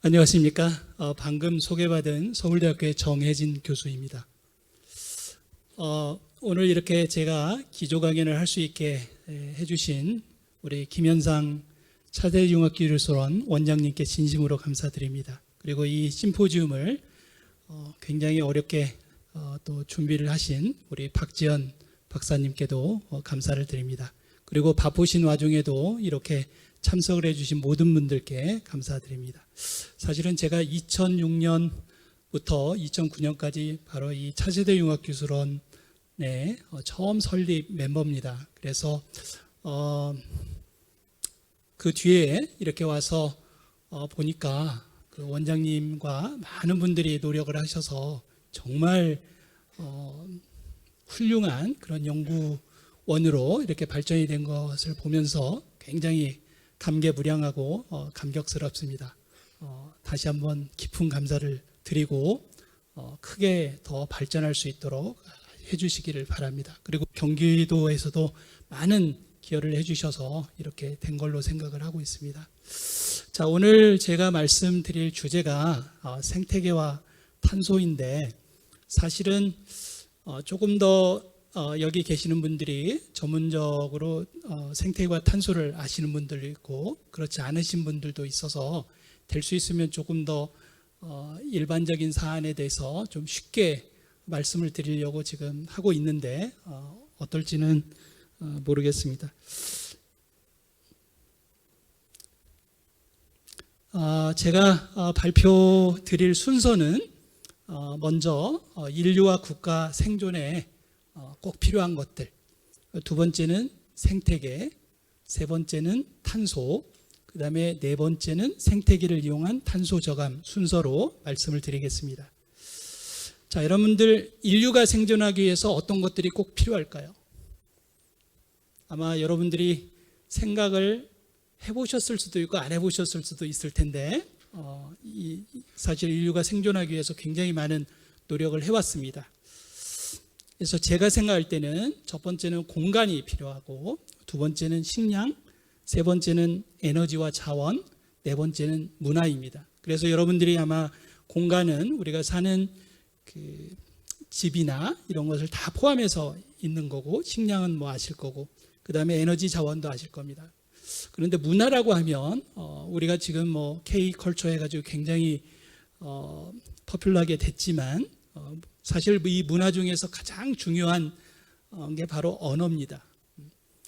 안녕하십니까. 방금 소개받은 서울대학교의 정혜진 교수입니다. 오늘 이렇게 제가 기조 강연을 할 수 있게 해주신 우리 김현상 차세대융합기술원 원장님께 진심으로 감사드립니다. 그리고 이 심포지움을 굉장히 어렵게 또 준비를 하신 우리 박지연 박사님께도 감사를 드립니다. 그리고 바쁘신 와중에도 이렇게 참석을 해주신 모든 분들께 감사드립니다. 사실은 제가 2006년부터 2009년까지 바로 이 차세대 융합기술원의 처음 설립 멤버입니다. 그래서 그 뒤에 이렇게 와서 보니까 그 원장님과 많은 분들이 노력을 하셔서 정말 훌륭한 그런 연구원으로 이렇게 발전이 된 것을 보면서 굉장히 감개무량하고 감격스럽습니다. 다시 한번 깊은 감사를 드리고 크게 더 발전할 수 있도록 해주시기를 바랍니다. 그리고 경기도에서도 많은 기여를 해주셔서 이렇게 된 걸로 생각을 하고 있습니다. 자, 오늘 제가 말씀드릴 주제가 생태계와 탄소인데 사실은 조금 더 여기 계시는 분들이 전문적으로 생태계와 탄소를 아시는 분들도 있고 그렇지 않으신 분들도 있어서 될 수 있으면 조금 더 일반적인 사안에 대해서 좀 쉽게 말씀을 드리려고 지금 하고 있는데 어떨지는 모르겠습니다. 제가 발표 드릴 순서는 먼저 인류와 국가 생존에 꼭 필요한 것들, 두 번째는 생태계, 세 번째는 탄소, 그 다음에 네 번째는 생태계를 이용한 탄소 저감 순서로 말씀을 드리겠습니다. 자, 여러분들 인류가 생존하기 위해서 어떤 것들이 꼭 필요할까요? 아마 여러분들이 생각을 해보셨을 수도 있고 안 해보셨을 수도 있을 텐데 사실 인류가 생존하기 위해서 굉장히 많은 노력을 해왔습니다. 그래서 제가 생각할 때는 첫 번째는 공간이 필요하고 두 번째는 식량, 세 번째는 에너지와 자원, 네 번째는 문화입니다. 그래서 여러분들이 아마 공간은 우리가 사는 그 집이나 이런 것을 다 포함해서 있는 거고 식량은 뭐 아실 거고 그 다음에 에너지 자원도 아실 겁니다. 그런데 문화라고 하면 우리가 지금 뭐 K컬처 해가지고 굉장히 포퓰러하게 됐지만 사실 이 문화 중에서 가장 중요한 게 바로 언어입니다.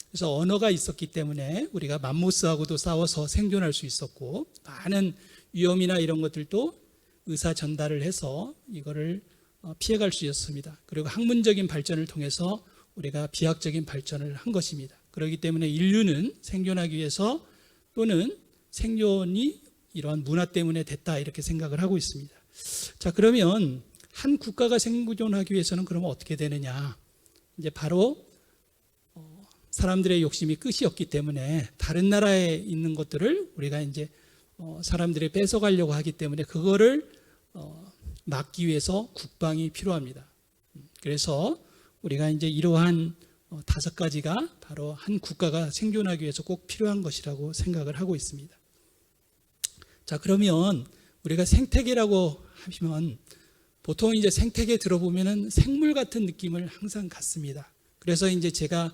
그래서 언어가 있었기 때문에 우리가 맘모스하고도 싸워서 생존할 수 있었고 많은 위험이나 이런 것들도 의사 전달을 해서 이거를 피해갈 수 있었습니다. 그리고 학문적인 발전을 통해서 우리가 비학적인 발전을 한 것입니다. 그렇기 때문에 인류는 생존하기 위해서 또는 생존이 이러한 문화 때문에 됐다 이렇게 생각을 하고 있습니다. 자, 그러면 한 국가가 생존하기 위해서는 그러면 어떻게 되느냐? 이제 바로 사람들의 욕심이 끝이 없기 때문에 다른 나라에 있는 것들을 우리가 이제 사람들이 뺏어가려고 하기 때문에 그거를 막기 위해서 국방이 필요합니다. 그래서 우리가 이제 이러한 다섯 가지가 바로 한 국가가 생존하기 위해서 꼭 필요한 것이라고 생각을 하고 있습니다. 자, 그러면 우리가 생태계라고 하면 보통 이제 생태계 들어보면은 생물 같은 느낌을 항상 갖습니다. 그래서 이제 제가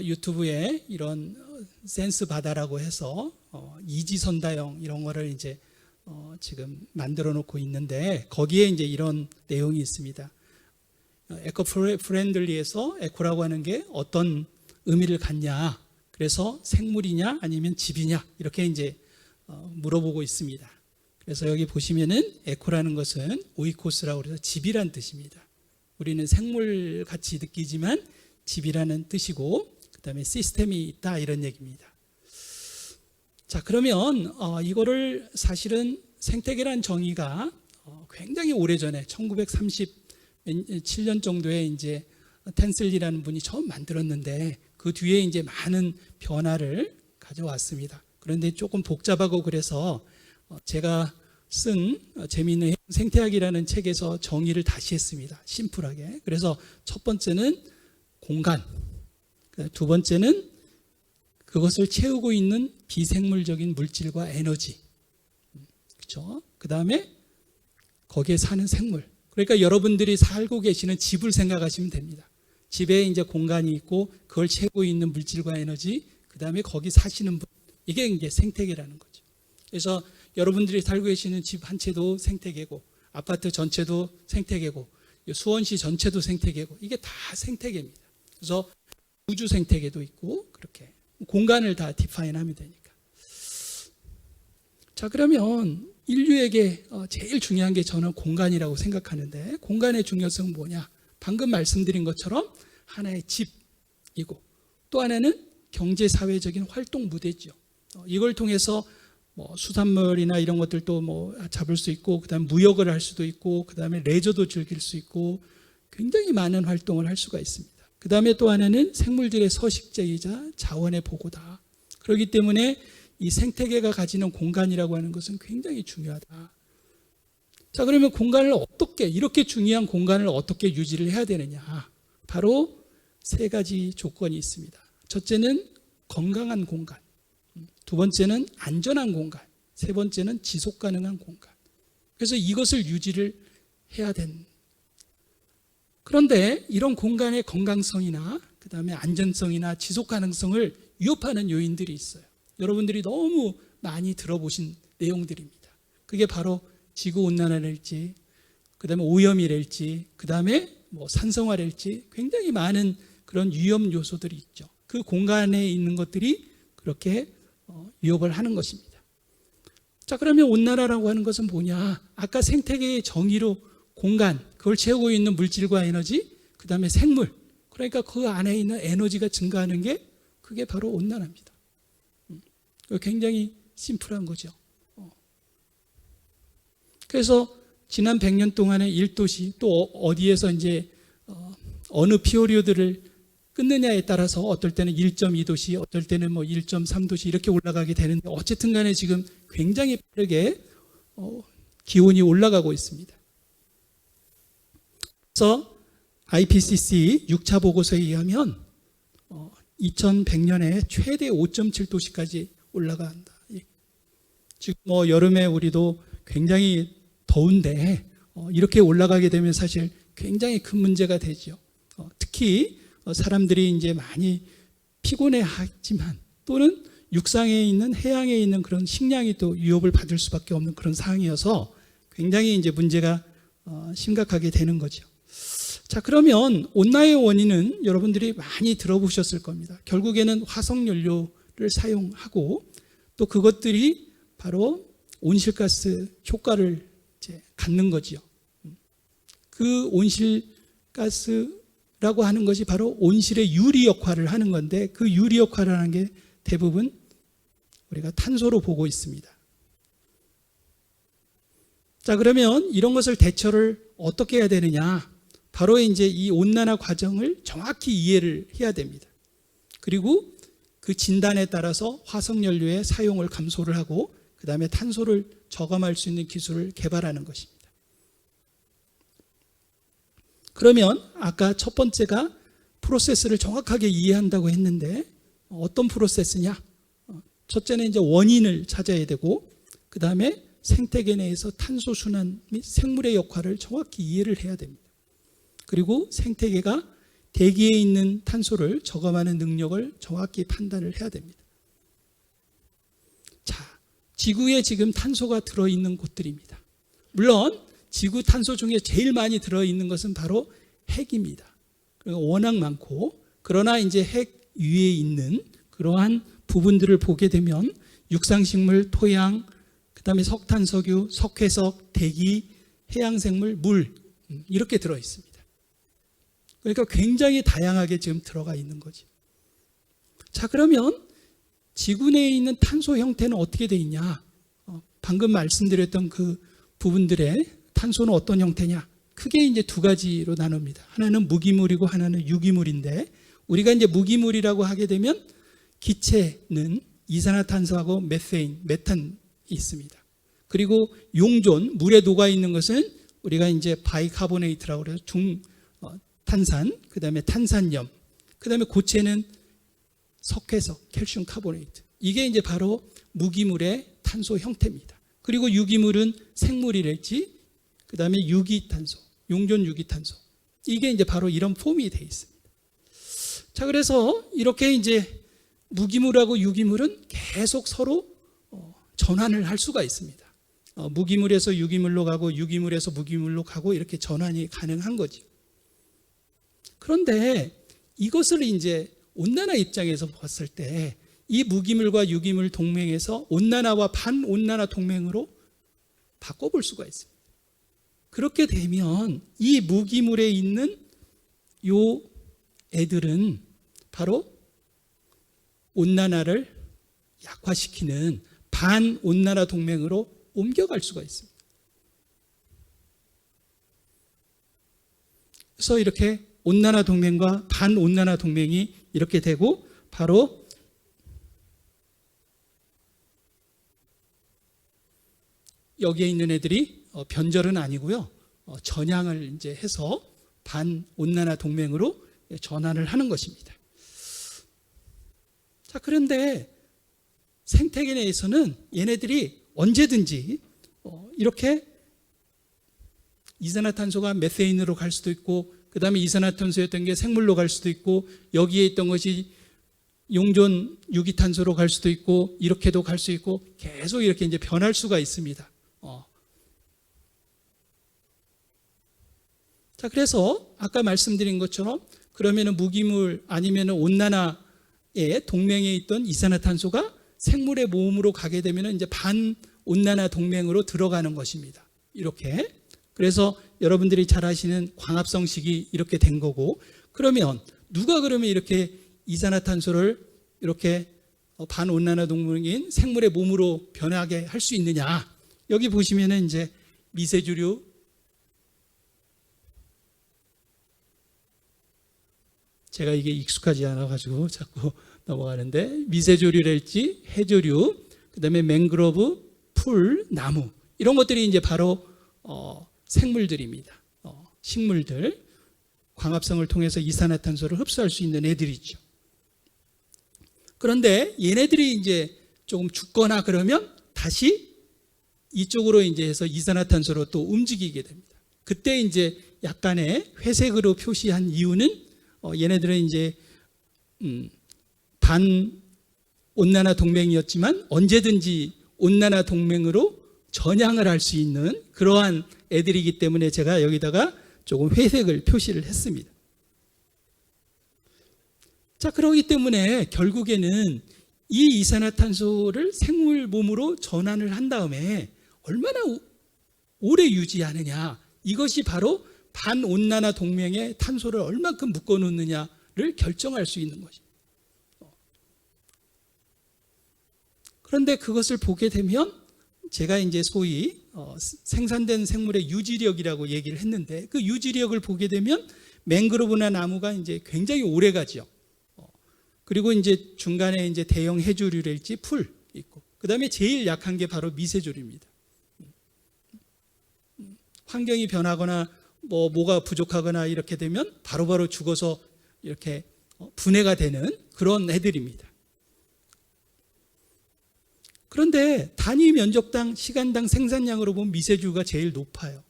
유튜브에 이런 센스 바다라고 해서 이지선다형 이런 거를 이제 지금 만들어 놓고 있는데 거기에 이제 이런 내용이 있습니다. 에코 프렌들리에서 에코라고 하는 게 어떤 의미를 갖냐? 그래서 생물이냐 아니면 집이냐 이렇게 이제 물어보고 있습니다. 그래서 여기 보시면은 에코라는 것은 오이코스라고 해서 집이란 뜻입니다. 우리는 생물 같이 느끼지만 집이라는 뜻이고 그 다음에 시스템이 있다 이런 얘기입니다. 자, 그러면 이거를 사실은 생태계란 정의가 굉장히 오래전에 1937년 정도에 이제 텐슬리라는 분이 처음 만들었는데 그 뒤에 이제 많은 변화를 가져왔습니다. 그런데 조금 복잡하고 그래서 제가 쓴 재미있는 생태학이라는 책에서 정의를 다시 했습니다. 심플하게. 그래서 첫 번째는 공간, 두 번째는 그것을 채우고 있는 비생물적인 물질과 에너지, 그렇죠? 그다음에 거기에 사는 생물. 그러니까 여러분들이 살고 계시는 집을 생각하시면 됩니다. 집에 이제 공간이 있고 그걸 채우고 있는 물질과 에너지, 그다음에 거기 사시는 분. 이게 이제 생태계라는 거죠. 그래서 여러분들이 살고 계시는 집 한 채도 생태계고, 아파트 전체도 생태계고, 수원시 전체도 생태계고, 이게 다 생태계입니다. 그래서 우주 생태계도 있고, 그렇게 공간을 다 디파인하면 되니까. 자, 그러면 인류에게 제일 중요한 게 저는 공간이라고 생각하는데, 공간의 중요성은 뭐냐? 방금 말씀드린 것처럼 하나의 집이고, 또 하나는 경제사회적인 활동 무대죠. 이걸 통해서 뭐 수산물이나 이런 것들도 뭐 잡을 수 있고, 그다음 무역을 할 수도 있고, 그다음에 레저도 즐길 수 있고, 굉장히 많은 활동을 할 수가 있습니다. 그다음에 또 하나는 생물들의 서식지이자 자원의 보고다. 그렇기 때문에 이 생태계가 가지는 공간이라고 하는 것은 굉장히 중요하다. 자, 그러면 공간을 어떻게, 이렇게 중요한 공간을 어떻게 유지를 해야 되느냐? 바로 세 가지 조건이 있습니다. 첫째는 건강한 공간, 두 번째는 안전한 공간, 세 번째는 지속 가능한 공간. 그래서 이것을 유지를 해야 된다. 그런데 이런 공간의 건강성이나 그다음에 안전성이나 지속 가능성을 위협하는 요인들이 있어요. 여러분들이 너무 많이 들어보신 내용들입니다. 그게 바로 지구온난화랄지, 그다음에 오염이랄지, 그다음에 뭐 산성화랄지, 굉장히 많은 그런 위험 요소들이 있죠. 그 공간에 있는 것들이 그렇게 위협을 하는 것입니다. 자, 그러면 온난화라고 하는 것은 뭐냐? 아까 생태계의 정의로 공간, 그걸 채우고 있는 물질과 에너지, 그다음에 생물, 그러니까 그 안에 있는 에너지가 증가하는 게 그게 바로 온난화입니다. 굉장히 심플한 거죠. 그래서 지난 100년 동안의 1도시, 또 어디에서 이제 어느 피오리오드를 끊느냐에 따라서 어떨 때는 1.2도시, 어떨 때는 뭐 1.3도시 이렇게 올라가게 되는데, 어쨌든 간에 지금 굉장히 빠르게 기온이 올라가고 있습니다. 그래서 IPCC 6차 보고서에 의하면 2100년에 최대 5.7도시까지 올라간다. 지금 뭐 여름에 우리도 굉장히 더운데 이렇게 올라가게 되면 사실 굉장히 큰 문제가 되죠. 특히 사람들이 이제 많이 피곤해하지만, 또는 육상에 있는, 해양에 있는 그런 식량이 또 위협을 받을 수밖에 없는 그런 상황이어서 굉장히 이제 문제가 심각하게 되는 거죠. 자, 그러면 온난화의 원인은 여러분들이 많이 들어보셨을 겁니다. 결국에는 화석연료를 사용하고, 또 그것들이 바로 온실가스 효과를 이제 갖는 거지요. 그 온실가스라고 하는 것이 바로 온실의 유리 역할을 하는 건데, 그 유리 역할을 하는 게 대부분 우리가 탄소로 보고 있습니다. 자, 그러면 이런 것을 대처를 어떻게 해야 되느냐? 바로 이제 이 온난화 과정을 정확히 이해를 해야 됩니다. 그리고 그 진단에 따라서 화석연료의 사용을 감소를 하고, 그 다음에 탄소를 저감할 수 있는 기술을 개발하는 것입니다. 그러면 아까 첫 번째가 프로세스를 정확하게 이해한다고 했는데, 어떤 프로세스냐? 첫째는 이제 원인을 찾아야 되고, 그 다음에 생태계 내에서 탄소 순환 및 생물의 역할을 정확히 이해를 해야 됩니다. 그리고 생태계가 대기에 있는 탄소를 저감하는 능력을 정확히 판단을 해야 됩니다. 자, 지구에 지금 탄소가 들어있는 곳들입니다. 물론 지구 탄소 중에 제일 많이 들어있는 것은 바로 핵입니다. 그러니까 워낙 많고, 그러나 이제 핵 위에 있는 그러한 부분들을 보게 되면 육상식물, 토양, 그 다음에 석탄, 석유, 석회석, 대기, 해양생물, 물, 이렇게 들어있습니다. 그러니까 굉장히 다양하게 지금 들어가 있는 거죠. 자, 그러면 지구 내에 있는 탄소 형태는 어떻게 되어 있냐? 방금 말씀드렸던 그 부분들의 탄소는 어떤 형태냐? 크게 이제 두 가지로 나눕니다. 하나는 무기물이고 하나는 유기물인데, 우리가 이제 무기물이라고 하게 되면 기체는 이산화탄소하고 메탄이 있습니다. 그리고 용존, 물에 녹아 있는 것은 우리가 이제 바이카보네이트라고 그래서 탄산, 그 다음에 탄산염, 그 다음에 고체는 석회석, 칼슘 카보네이트. 이게 이제 바로 무기물의 탄소 형태입니다. 그리고 유기물은 생물이랄지, 그 다음에 유기탄소, 용존 유기탄소. 이게 이제 바로 이런 폼이 되어 있습니다. 자, 그래서 이렇게 이제 무기물하고 유기물은 계속 서로 전환을 할 수가 있습니다. 무기물에서 유기물로 가고 유기물에서 무기물로 가고 이렇게 전환이 가능한 거죠. 그런데 이것을 이제 온난화 입장에서 봤을 때 이 무기물과 유기물 동맹에서 온난화와 반온난화 동맹으로 바꿔볼 수가 있습니다. 그렇게 되면 이 무기물에 있는 요 애들은 바로 온난화를 약화시키는 반온난화 동맹으로 옮겨갈 수가 있습니다. 그래서 이렇게 온난화 동맹과 반온난화 동맹이 이렇게 되고 바로 여기에 있는 애들이 변절은 아니고요. 전향을 이제 해서 반온난화 동맹으로 전환을 하는 것입니다. 자, 그런데 생태계 내에서는 얘네들이 언제든지 이렇게 이산화탄소가 메세인으로 갈 수도 있고, 그 다음에 이산화탄소였던 게 생물로 갈 수도 있고, 여기에 있던 것이 용존 유기탄소로 갈 수도 있고, 이렇게도 갈 수 있고, 계속 이렇게 이제 변할 수가 있습니다. 자, 그래서 아까 말씀드린 것처럼 그러면은 무기물 아니면은 온난화의 동맹에 있던 이산화탄소가 생물의 몸으로 가게 되면은 이제 반온난화 동맹으로 들어가는 것입니다. 이렇게. 그래서 여러분들이 잘 아시는 광합성식이 이렇게 된 거고, 그러면 누가 그러면 이렇게 이산화탄소를 이렇게 반온난화 동맹인 생물의 몸으로 변하게 할 수 있느냐? 여기 보시면은 이제 미세주류, 제가 이게 익숙하지 않아가지고 자꾸 넘어가는데, 미세조류랄지 해조류, 그 다음에 맹그로브, 풀, 나무, 이런 것들이 이제 바로 생물들입니다. 식물들, 광합성을 통해서 이산화탄소를 흡수할 수 있는 애들이죠. 그런데 얘네들이 이제 조금 죽거나 그러면 다시 이쪽으로 이제 해서 이산화탄소로 또 움직이게 됩니다. 그때 이제 약간의 회색으로 표시한 이유는 얘네들은 이제 반온난화 동맹이었지만 언제든지 온난화 동맹으로 전향을 할 수 있는 그러한 애들이기 때문에 제가 여기다가 조금 회색을 표시를 했습니다. 자, 그렇기 때문에 결국에는 이 이산화탄소를 생물 몸으로 전환을 한 다음에 얼마나 오래 유지하느냐, 이것이 바로 반온난화 동맹에 탄소를 얼만큼 묶어놓느냐를 결정할 수 있는 것입니다. 그런데 그것을 보게 되면 제가 이제 소위 생산된 생물의 유지력이라고 얘기를 했는데, 그 유지력을 보게 되면 맹그로브나 나무가 이제 굉장히 오래 가죠. 그리고 이제 중간에 이제 대형 해조류랄지 풀 있고, 그 다음에 제일 약한 게 바로 미세조류입니다. 환경이 변하거나 뭐가 부족하거나 이렇게 되면 바로바로 죽어서 이렇게 분해가 되는 그런 애들입니다. 그런데 단위 면적당 시간당 생산량으로 보면 미세조류가 제일 높아요.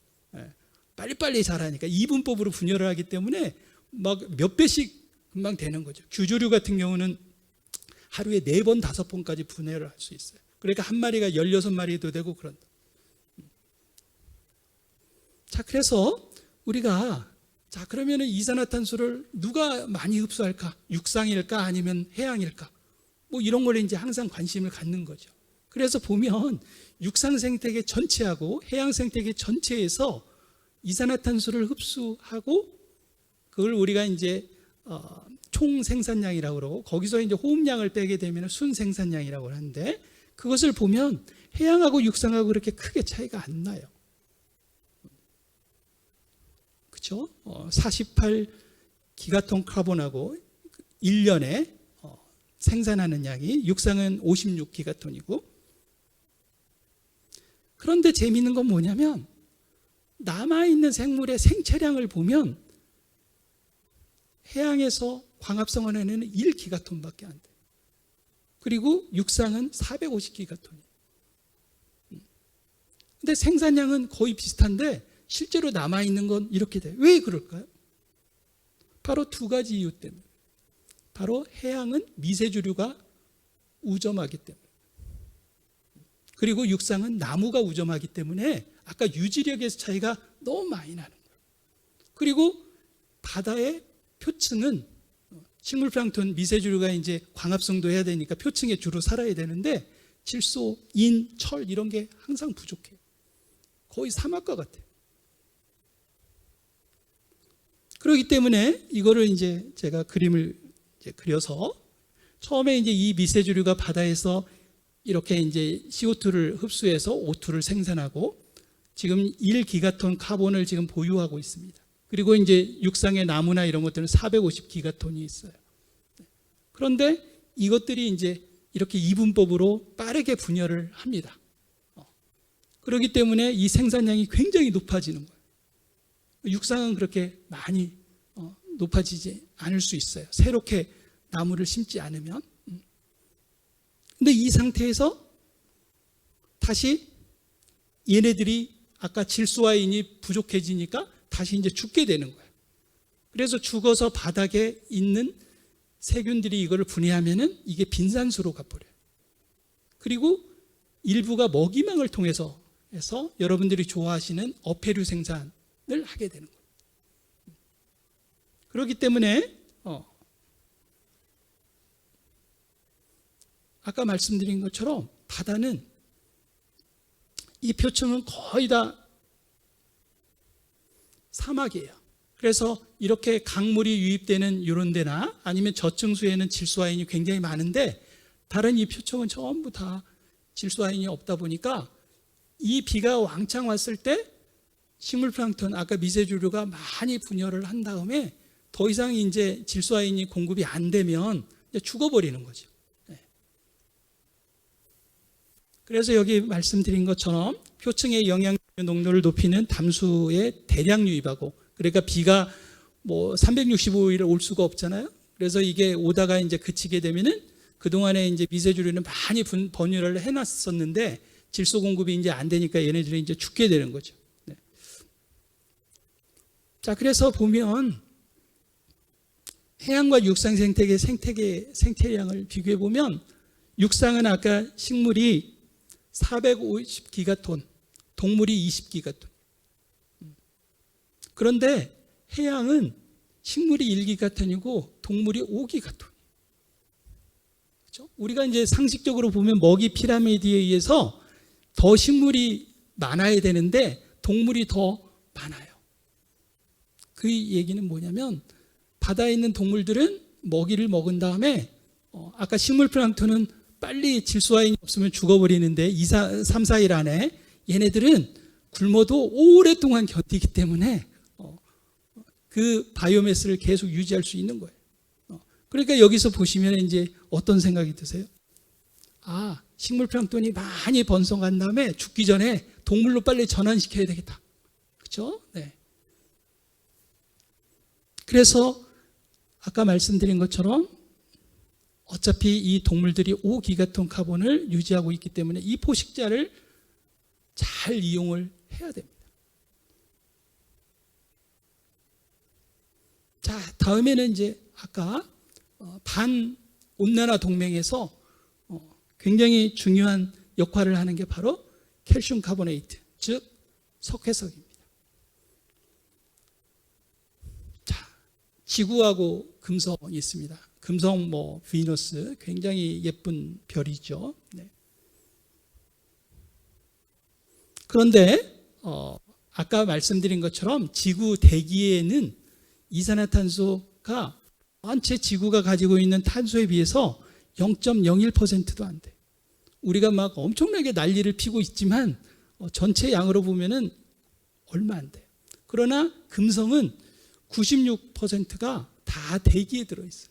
빨리빨리 자라니까 이분법으로 분열을 하기 때문에 막 몇 배씩 금방 되는 거죠. 규조류 같은 경우는 하루에 4번, 5번까지 분해를 할 수 있어요. 그러니까 한 마리가 16마리도 되고 그런다. 자, 그래서 우리가 그러면은 이산화탄소를 누가 많이 흡수할까? 육상일까? 아니면 해양일까? 뭐 이런 걸 이제 항상 관심을 갖는 거죠. 그래서 보면 육상 생태계 전체하고 해양 생태계 전체에서 이산화탄소를 흡수하고 그걸 우리가 이제 총 생산량이라고 그러고, 거기서 이제 호흡량을 빼게 되면 순 생산량이라고 하는데, 그것을 보면 해양하고 육상하고 그렇게 크게 차이가 안 나요. 그렇죠? 48기가톤 카본하고 1년에 생산하는 양이 육상은 56기가톤이고, 그런데 재미있는 건 뭐냐면 남아있는 생물의 생체량을 보면 해양에서 광합성원에는 1기가톤밖에 안 돼요. 그리고 육상은 450기가톤이에요. 근데 생산량은 거의 비슷한데 실제로 남아있는 건 이렇게 돼요. 왜 그럴까요? 바로 두 가지 이유 때문에. 바로 해양은 미세주류가 우점하기 때문에, 그리고 육상은 나무가 우점하기 때문에 아까 유지력의 차이가 너무 많이 나는 거예요. 그리고 바다의 표층은 식물플랑톤 미세주류가 이제 광합성도 해야 되니까 표층에 주로 살아야 되는데 질소, 인, 철 이런 게 항상 부족해요. 거의 사막과 같아요. 그렇기 때문에 이거를 이제 제가 그림을 이제 그려서 처음에 이제 이 미세주류가 바다에서 이렇게 이제 CO2를 흡수해서 O2를 생산하고 지금 1기가톤 카본을 지금 보유하고 있습니다. 그리고 이제 육상의 나무나 이런 것들은 450기가톤이 있어요. 그런데 이것들이 이제 이렇게 이분법으로 빠르게 분열을 합니다. 그렇기 때문에 이 생산량이 굉장히 높아지는 거예요. 육상은 그렇게 많이 높아지지 않을 수 있어요. 새롭게 나무를 심지 않으면. 근데 이 상태에서 다시 얘네들이 아까 질소와 인이 부족해지니까 다시 이제 죽게 되는 거예요. 그래서 죽어서 바닥에 있는 세균들이 이거를 분해하면은 이게 빈산수로 가버려요. 그리고 일부가 먹이망을 통해서 해서 여러분들이 좋아하시는 어패류 생산을 하게 되는 거예요. 그렇기 때문에 아까 말씀드린 것처럼 바다는 이 표층은 거의 다 사막이에요. 그래서 이렇게 강물이 유입되는 이런 데나 아니면 저층수에는 질소아인이 굉장히 많은데 다른 이 표층은 전부 다 질소아인이 없다 보니까 이 비가 왕창 왔을 때 식물플랑톤 아까 미세주류가 많이 분열을 한 다음에 더 이상 이제 질소아인이 공급이 안 되면 이제 죽어버리는 거죠. 그래서 여기 말씀드린 것처럼 표층의 영양류 농도를 높이는 담수에 대량 유입하고, 그러니까 비가 뭐 365일을 올 수가 없잖아요. 그래서 이게 오다가 이제 그치게 되면은 그동안에 이제 미세주류는 많이 번유를 해놨었는데 질소 공급이 이제 안 되니까 얘네들이 이제 죽게 되는 거죠. 네. 자, 그래서 보면 해양과 육상 생태량을 비교해 보면 육상은 아까 식물이 450기가톤, 동물이 20기가톤. 그런데 해양은 식물이 1기가톤이고 동물이 5기가톤. 그렇죠? 우리가 이제 상식적으로 보면 먹이 피라미드에 의해서 더 식물이 많아야 되는데 동물이 더 많아요. 그 얘기는 뭐냐면 바다에 있는 동물들은 먹이를 먹은 다음에 아까 식물플랑톤은 빨리 질소아인이 없으면 죽어버리는데 3, 4일 안에 얘네들은 굶어도 오랫동안 견디기 때문에 그 바이오매스를 계속 유지할 수 있는 거예요. 그러니까 여기서 보시면 이제 어떤 생각이 드세요? 아, 식물플랑톤이 많이 번성한 다음에 죽기 전에 동물로 빨리 전환시켜야 되겠다. 그렇죠? 네. 그래서 아까 말씀드린 것처럼 어차피 이 동물들이 5기가톤 카본을 유지하고 있기 때문에 이 포식자를 잘 이용을 해야 됩니다. 자, 다음에는 이제 아까 반온난화 동맹에서 굉장히 중요한 역할을 하는 게 바로 칼슘 카보네이트, 즉 석회석입니다. 자, 지구하고 금성이 있습니다. 금성, 비너스, 굉장히 예쁜 별이죠. 네. 그런데 아까 말씀드린 것처럼 지구 대기에는 이산화탄소가 전체 지구가 가지고 있는 탄소에 비해서 0.01%도 안 돼. 우리가 막 엄청나게 난리를 피고 있지만 전체 양으로 보면은 얼마 안 돼요. 그러나 금성은 96%가 다 대기에 들어 있어요.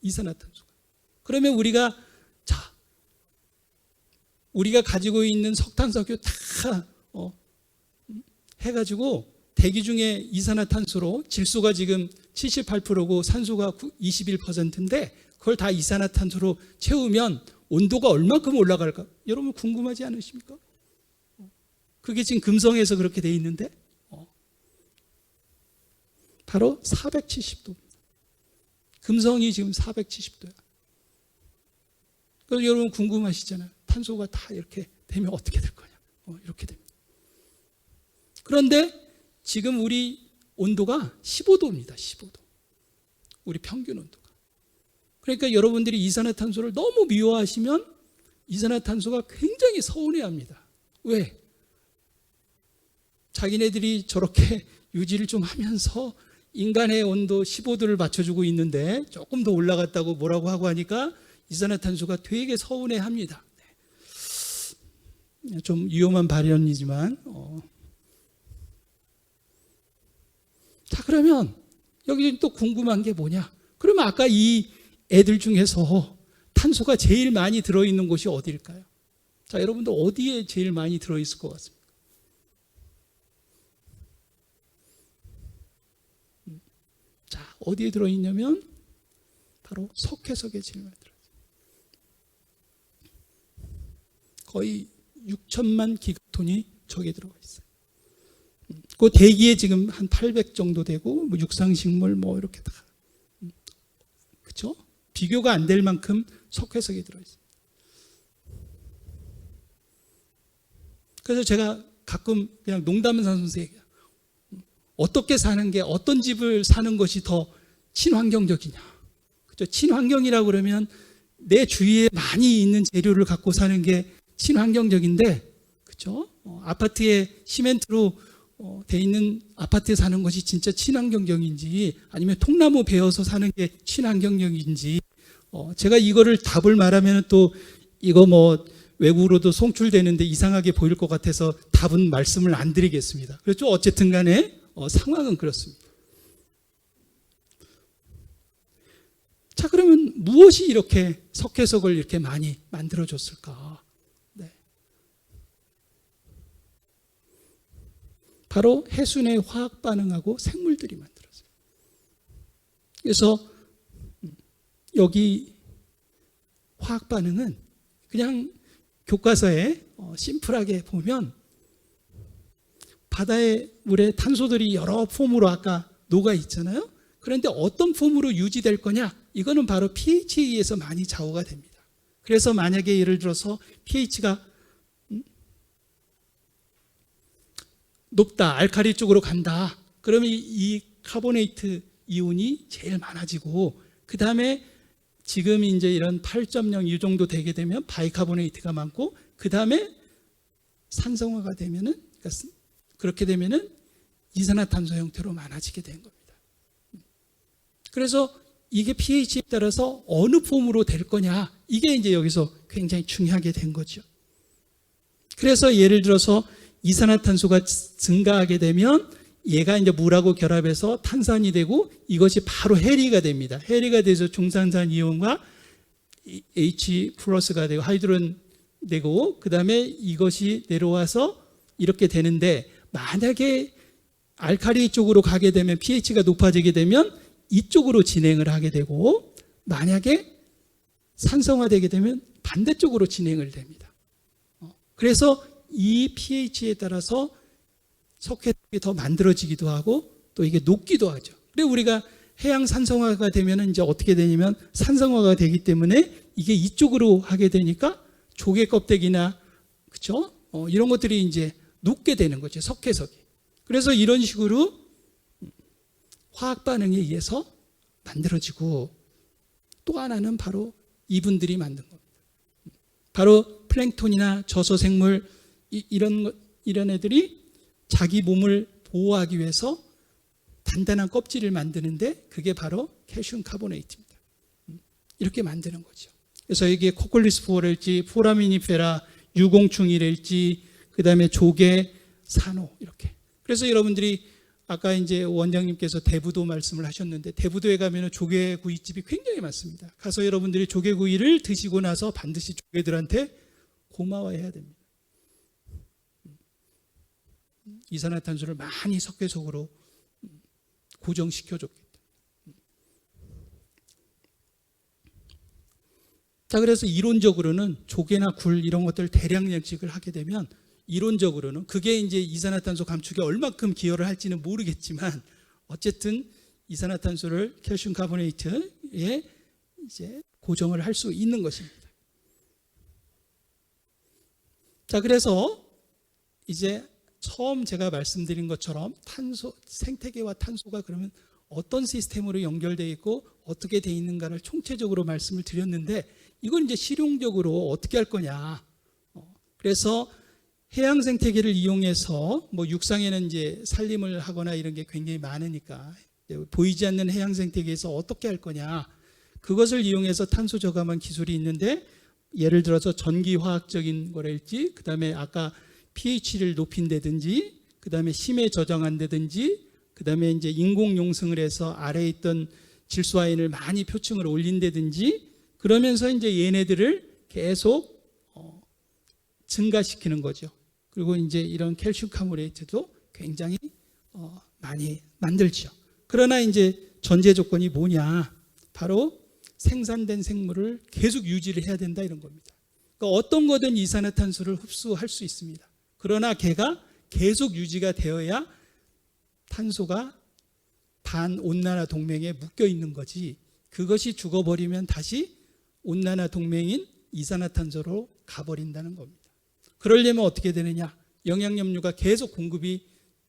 이산화탄소가. 그러면 우리가 가지고 있는 석탄석유 다 해가지고 대기 중에 이산화탄소로 질소가 지금 78%고 산소가 21%인데 그걸 다 이산화탄소로 채우면 온도가 얼마큼 올라갈까? 여러분 궁금하지 않으십니까? 그게 지금 금성에서 그렇게 돼 있는데 바로 470도. 금성이 지금 470도야. 그래서 여러분 궁금하시잖아요. 탄소가 다 이렇게 되면 어떻게 될 거냐. 이렇게 됩니다. 그런데 지금 우리 온도가 15도입니다. 15도. 우리 평균 온도가. 그러니까 여러분들이 이산화탄소를 너무 미워하시면 이산화탄소가 굉장히 서운해합니다. 왜? 자기네들이 저렇게 유지를 좀 하면서 인간의 온도 15도를 맞춰주고 있는데 조금 더 올라갔다고 뭐라고 하고 하니까 이산화탄소가 되게 서운해합니다. 좀 위험한 발언이지만 자, 그러면 여기 또 궁금한 게 뭐냐? 그러면 아까 이 애들 중에서 탄소가 제일 많이 들어있는 곳이 어디일까요? 자, 여러분들 어디에 제일 많이 들어있을 것 같습니까? 자, 어디에 들어있냐면 바로 석회석에 제일 많이 들어있어요. 거의 6천만 기가톤이 저기에 들어가 있어요. 그 대기에 지금 한 800 정도 되고 뭐 육상식물 뭐 이렇게 다 그렇죠? 비교가 안 될 만큼 석회석이 들어 있어요. 그래서 제가 가끔 그냥 농담삼아서 얘기해요. 어떻게 사는 게 어떤 집을 사는 것이 더 친환경적이냐? 그렇죠? 친환경이라고 그러면 내 주위에 많이 있는 재료를 갖고 사는 게 친환경적인데, 그렇죠? 아파트에 시멘트로 돼 있는 아파트에 사는 것이 진짜 친환경적인지 아니면 통나무 베어서 사는 게 친환경적인지 제가 이거를 답을 말하면 또 이거 뭐 외국으로도 송출되는데 이상하게 보일 것 같아서 답은 말씀을 안 드리겠습니다. 그렇죠? 어쨌든 간에 상황은 그렇습니다. 자, 그러면 무엇이 이렇게 석회석을 이렇게 많이 만들어줬을까? 바로 해수내 화학 반응하고 생물들이 만들었어요. 그래서 여기 화학 반응은 그냥 교과서에 심플하게 보면 바다의 물에 탄소들이 여러 폼으로 아까 녹아 있잖아요. 그런데 어떤 폼으로 유지될 거냐? 이거는 바로 pH에 의해서 많이 좌우가 됩니다. 그래서 만약에 예를 들어서 pH가 높다, 알칼리 쪽으로 간다. 그러면 이 카보네이트 이온이 제일 많아지고 그 다음에 지금 이제 이런 8.0 이 정도 되게 되면 바이카보네이트가 많고 그 다음에 산성화가 되면은 그렇게 되면은 이산화탄소 형태로 많아지게 된 겁니다. 그래서 이게 pH에 따라서 어느 폼으로 될 거냐 이게 이제 여기서 굉장히 중요하게 된 거죠. 그래서 예를 들어서 이산화탄소가 증가하게 되면 얘가 이제 물하고 결합해서 탄산이 되고 이것이 바로 해리가 됩니다. 해리가 돼서 중산산 이온과 H 플러스가 되고 하이드로겐 되고 그 다음에 이것이 내려와서 이렇게 되는데 만약에 알칼리 쪽으로 가게 되면 pH가 높아지게 되면 이쪽으로 진행을 하게 되고 만약에 산성화되게 되면 반대쪽으로 진행을 됩니다. 그래서 이 pH에 따라서 석회석이 더 만들어지기도 하고 또 이게 녹기도 하죠. 그리고 우리가 해양 산성화가 되면 이제 어떻게 되냐면 산성화가 되기 때문에 이게 이쪽으로 하게 되니까 조개 껍데기나 그렇죠? 이런 것들이 이제 녹게 되는 거죠. 석회석이. 그래서 이런 식으로 화학 반응에 의해서 만들어지고 또 하나는 바로 이분들이 만든 겁니다. 바로 플랭크톤이나 저소생물 이런 애들이 자기 몸을 보호하기 위해서 단단한 껍질을 만드는데 그게 바로 칼슘 카보네이트입니다. 이렇게 만드는 거죠. 그래서 이게 코콜리스포어랄지 포라미니페라 유공충이랄지 그 다음에 조개, 산호 이렇게. 그래서 여러분들이 아까 이제 원장님께서 대부도 말씀을 하셨는데 대부도에 가면 조개구이집이 굉장히 많습니다. 가서 여러분들이 조개구이를 드시고 나서 반드시 조개들한테 고마워해야 됩니다. 이산화탄소를 많이 석회석으로 고정시켜줬기 때문에. 자, 그래서 이론적으로는 조개나 굴 이런 것들 대량 양식을 하게 되면 이론적으로는 그게 이제 이산화탄소 감축에 얼마큼 기여를 할지는 모르겠지만 어쨌든 이산화탄소를 칼슘 카보네이트에 이제 고정을 할 수 있는 것입니다. 자, 그래서 이제 처음 제가 말씀드린 것처럼 탄소, 생태계와 탄소가 그러면 어떤 시스템으로 연결되어 있고 어떻게 되어 있는가를 총체적으로 말씀을 드렸는데 이건 이제 실용적으로 어떻게 할 거냐. 그래서 해양 생태계를 이용해서 뭐 육상에는 이제 산림을 하거나 이런 게 굉장히 많으니까 보이지 않는 해양 생태계에서 어떻게 할 거냐. 그것을 이용해서 탄소 저감한 기술이 있는데 예를 들어서 전기화학적인 거랄지 그다음에 아까 pH를 높인다든지 그다음에 심해 저장한다든지 그다음에 이제 인공 용승을 해서 아래에 있던 질소아연을 많이 표층을 올린다든지 그러면서 이제 얘네들을 계속 증가시키는 거죠. 그리고 이제 이런 칼슘 카보네이트도 굉장히 많이 만들죠. 그러나 이제 전제 조건이 뭐냐? 바로 생산된 생물을 계속 유지를 해야 된다 이런 겁니다. 그러니까 어떤 거든 이산화탄소를 흡수할 수 있습니다. 그러나 걔가 계속 유지가 되어야 탄소가 반온난화 동맹에 묶여 있는 거지 그것이 죽어버리면 다시 온난화 동맹인 이산화탄소로 가버린다는 겁니다. 그러려면 어떻게 되느냐? 영양염료가 계속 공급이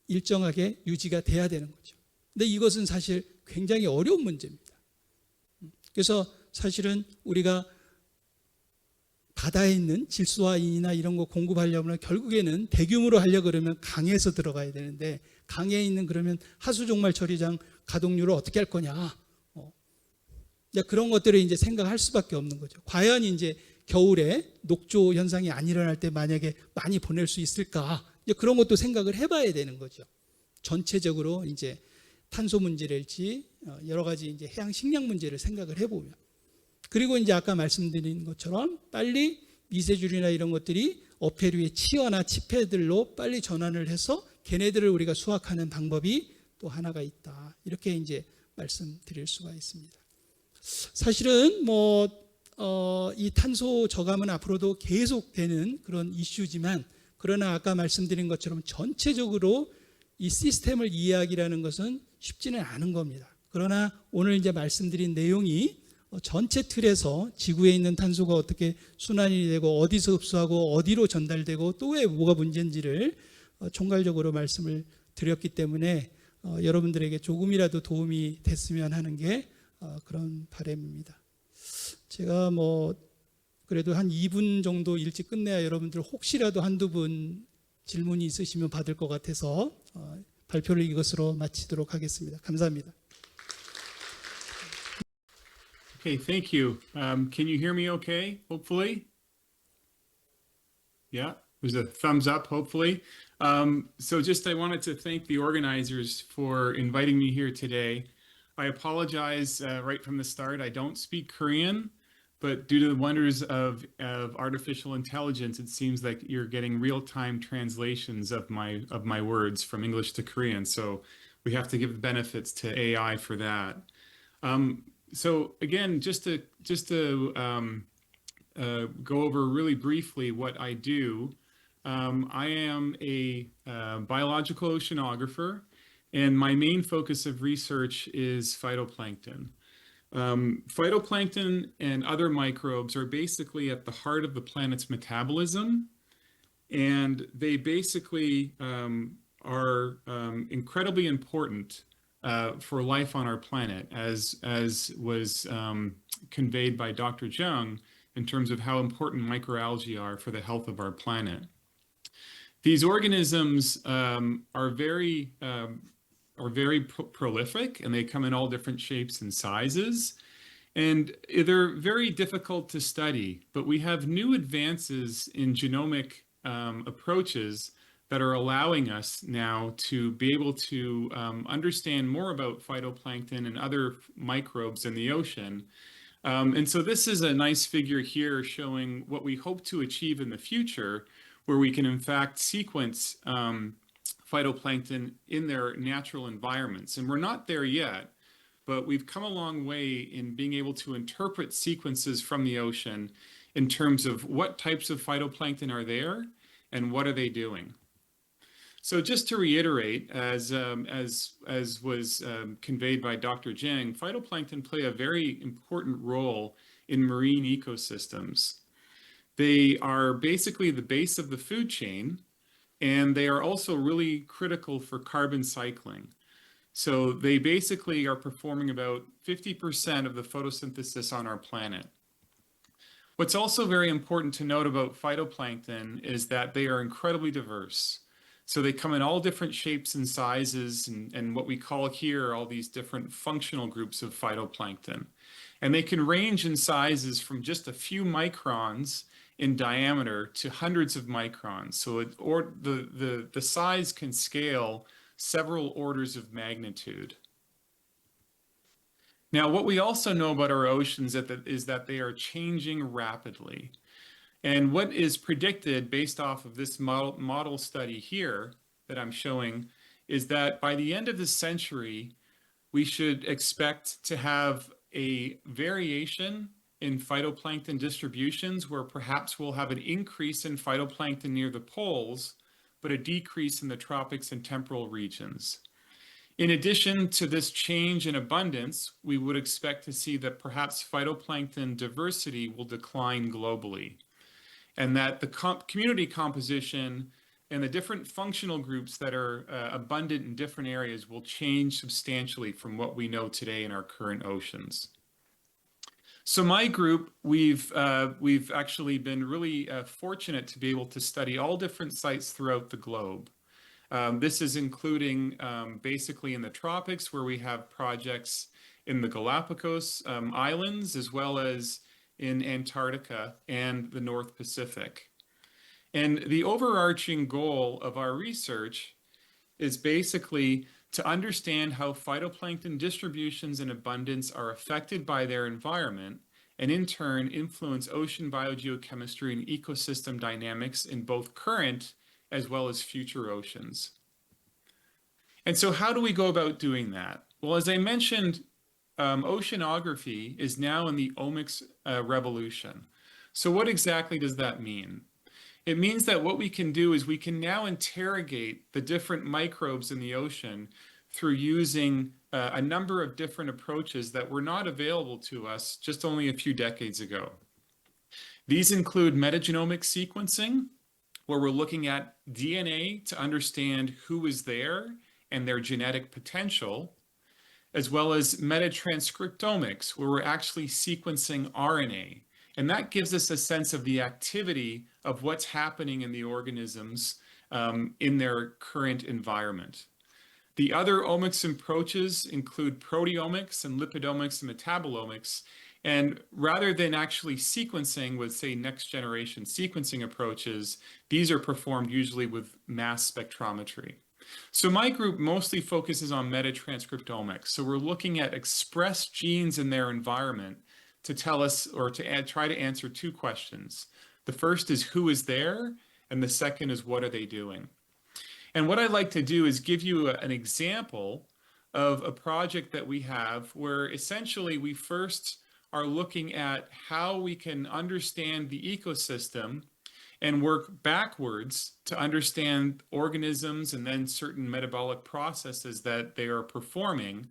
일정하게 유지가 돼야 되는 거죠. 근데 이것은 사실 굉장히 어려운 문제입니다. 그래서 사실은 우리가 바다에 있는 질소아연이나 이런 거 공급하려면 결국에는 대규모로 하려고 그러면 강에서 들어가야 되는데 강에 있는 그러면 하수종말 처리장 가동률을 어떻게 할 거냐. 그런 것들을 이제 생각할 수밖에 없는 거죠. 과연 이제 겨울에 녹조 현상이 안 일어날 때 만약에 많이 보낼 수 있을까? 이제 그런 것도 생각을 해봐야 되는 거죠. 전체적으로 이제 탄소 문제랄지 여러 가지 이제 해양 식량 문제를 생각을 해보면 그리고 이제 아까 말씀드린 것처럼 빨리 미세줄이나 이런 것들이 어패류의 치어나 치패들로 빨리 전환을 해서 걔네들을 우리가 수확하는 방법이 또 하나가 있다. 이렇게 이제 말씀드릴 수가 있습니다. 사실은 이 탄소 저감은 앞으로도 계속되는 그런 이슈지만 그러나 아까 말씀드린 것처럼 전체적으로 이 시스템을 이해하기라는 것은 쉽지는 않은 겁니다. 그러나 오늘 이제 말씀드린 내용이 전체 틀에서 지구에 있는 탄소가 어떻게 순환이 되고 어디서 흡수하고 어디로 전달되고 또 왜 뭐가 문제인지를 총괄적으로 말씀을 드렸기 때문에 여러분들에게 조금이라도 도움이 됐으면 하는 게 그런 바람입니다. 제가 그래도 한 2분 정도 일찍 끝내야 여러분들 혹시라도 한두 분 질문이 있으시면 받을 것 같아서 발표를 이것으로 마치도록 하겠습니다. 감사합니다. Okay, thank you. Can you hear me okay, hopefully? Yeah, there's a thumbs up, hopefully. So I wanted to thank the organizers for inviting me here today. I apologize right from the start. I don't speak Korean, but due to the wonders of artificial intelligence, it seems like you're getting real-time translations of my words from English to Korean. So we have to give the benefits to AI for that. So again, just to go over really briefly what I do. I am a biological oceanographer, and my main focus of research is phytoplankton. Phytoplankton and other microbes are basically at the heart of the planet's metabolism, and they basically are incredibly important for life on our planet, as was conveyed by Dr. Jung in terms of how important microalgae are for the health of our planet. These organisms are very prolific, and they come in all different shapes and sizes. And they're very difficult to study, but we have new advances in genomic approaches that are allowing us now to be able to understand more about phytoplankton and other microbes in the ocean. And so this is a nice figure here showing what we hope to achieve in the future, where we can in fact sequence phytoplankton in their natural environments. And we're not there yet, but we've come a long way in being able to interpret sequences from the ocean in terms of what types of phytoplankton are there and what are they doing? So just to reiterate, as was conveyed by Dr. Jiang, phytoplankton play a very important role in marine ecosystems. They are basically the base of the food chain, and they are also really critical for carbon cycling. So they basically are performing about 50% of the photosynthesis on our planet. What's also very important to note about phytoplankton is that they are incredibly diverse. So they come in all different shapes and sizes, and what we call here all these different functional groups of phytoplankton. And they can range in sizes from just a few microns in diameter to hundreds of microns. So the size can scale several orders of magnitude. Now, what we also know about our oceans is that they are changing rapidly. And what is predicted based off of this model study here that I'm showing is that by the end of the century, we should expect to have a variation in phytoplankton distributions where perhaps we'll have an increase in phytoplankton near the poles, but a decrease in the tropics and temperate regions. In addition to this change in abundance, we would expect to see that perhaps phytoplankton diversity will decline globally, and that the community composition and the different functional groups that are abundant in different areas will change substantially from what we know today in our current oceans. So my group, we've actually been really fortunate to be able to study all different sites throughout the globe. This is including basically in the tropics, where we have projects in the Galapagos Islands, as well as in Antarctica and the North Pacific. And the overarching goal of our research is basically to understand how phytoplankton distributions and abundance are affected by their environment, and in turn influence ocean biogeochemistry and ecosystem dynamics in both current as well as future oceans. And so how do we go about doing that? Well, as I mentioned, oceanography is now in the omics revolution. So what exactly does that mean? It means that what we can do is we can now interrogate the different microbes in the ocean through using a number of different approaches that were not available to us just only a few decades ago. These include metagenomic sequencing, where we're looking at DNA to understand who is there and their genetic potential, as well as metatranscriptomics, where we're actually sequencing RNA. And that gives us a sense of the activity of what's happening in the organisms in their current environment. The other omics approaches include proteomics and lipidomics and metabolomics. And rather than actually sequencing with, say, next generation sequencing approaches, these are performed usually with mass spectrometry. So my group mostly focuses on metatranscriptomics. So we're looking at expressed genes in their environment to tell us, or to try to answer two questions. The first is who is there, and the second is what are they doing? And what I'd like to do is give you an example of a project that we have where essentially we first are looking at how we can understand the ecosystem and work backwards to understand organisms and then certain metabolic processes that they are performing.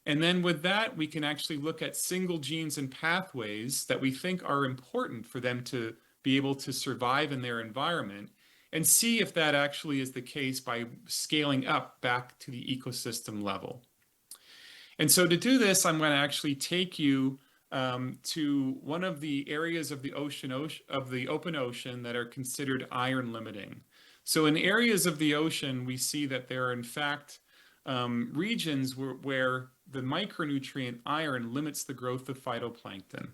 And then with that, we can actually look at single genes and pathways that we think are important for them to be able to survive in their environment, and see if that actually is the case by scaling up back to the ecosystem level. And so to do this, I'm going to actually take you to one of the areas of the open ocean that are considered iron limiting. So in areas of the ocean, we see that there are in fact regions where the micronutrient iron limits the growth of phytoplankton.